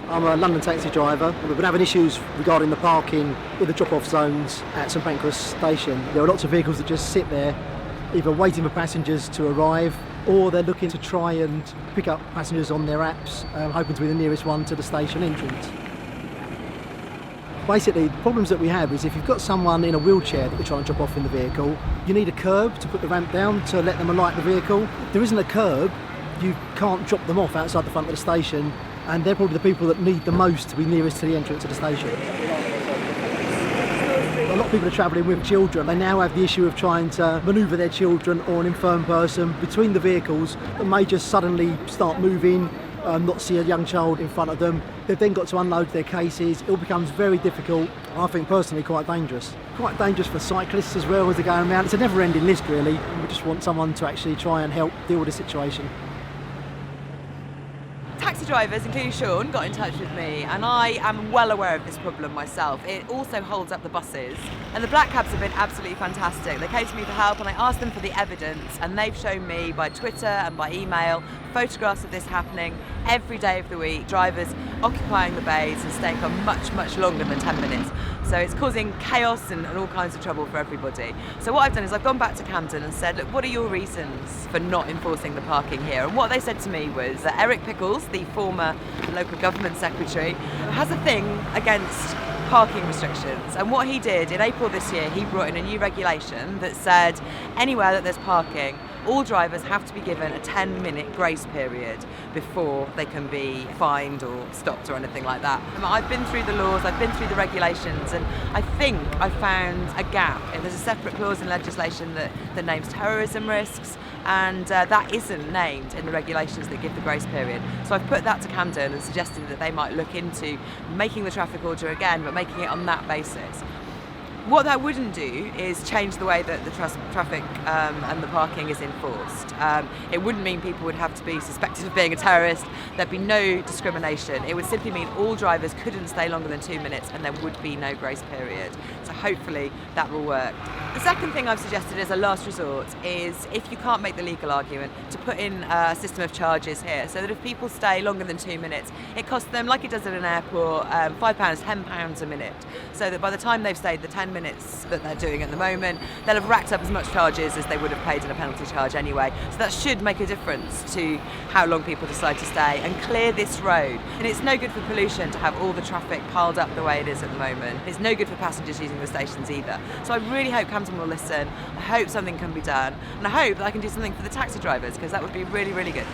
I'm a London taxi driver. We've been having issues regarding the parking in the drop-off zones at St Pancras station. There are lots of vehicles that just sit there, either waiting for passengers to arrive, or they're looking to try and pick up passengers on their apps, hoping to be the nearest one to the station entrance. Basically, the problems that we have is if you've got someone in a wheelchair that you're trying to drop off in the vehicle, you need a curb to put the ramp down to let them alight the vehicle. If there isn't a curb, you can't drop them off outside the front of the station, and they're probably the people that need the most to be nearest to the entrance of the station. A lot of people are travelling with children. They now have the issue of trying to manoeuvre their children or an infirm person between the vehicles that may just suddenly start moving, not see a young child in front of them. They've then got to unload their cases. It all becomes very difficult. I think personally quite dangerous. Quite dangerous for cyclists as well as they're going around. It's a never-ending list really. We just want someone to actually try and help deal with the situation. Taxi drivers, including Shaun, got in touch with me, and I am well aware of this problem myself. It also holds up the buses, and the black cabs have been absolutely fantastic. They came to me for help and I asked them for the evidence, and they've shown me by Twitter and by email photographs of this happening every day of the week, drivers occupying the bays and staying for much, much longer than 10 minutes. So it's causing chaos and all kinds of trouble for everybody. So what I've done is I've gone back to Camden and said, look, what are your reasons for not enforcing the parking here? And what they said to me was that Eric Pickles, the former local government secretary, has a thing against parking restrictions. And what he did in April this year, he brought in a new regulation that said anywhere that there's parking, all drivers have to be given a 10-minute grace period before they can be fined or stopped or anything like that. I've been through the laws, I've been through the regulations, and I think I found a gap. There's a separate clause in legislation that names terrorism risks, and that isn't named in the regulations that give the grace period. So I've put that to Camden and suggested that they might look into making the traffic order again, but making it on that basis. What that wouldn't do is change the way that the traffic and the parking is enforced. It wouldn't mean people would have to be suspected of being a terrorist. There'd be no discrimination. It would simply mean all drivers couldn't stay longer than 2 minutes and there would be no grace period. So hopefully that will work. The second thing I've suggested as a last resort is, if you can't make the legal argument, to put in a system of charges here, so that if people stay longer than 2 minutes, it costs them, like it does at an airport, £5, £10 a minute. So that by the time they've stayed the 10 minutes that they're doing at the moment, they'll have racked up as much charges as they would have paid in a penalty charge anyway. So that should make a difference to how long people decide to stay and clear this road. And it's no good for pollution to have all the traffic piled up the way it is at the moment. It's no good for passengers using the stations either. So I really hope Camden will listen. I hope something can be done. And I hope that I can do something for the taxi drivers, because that would be really, really good.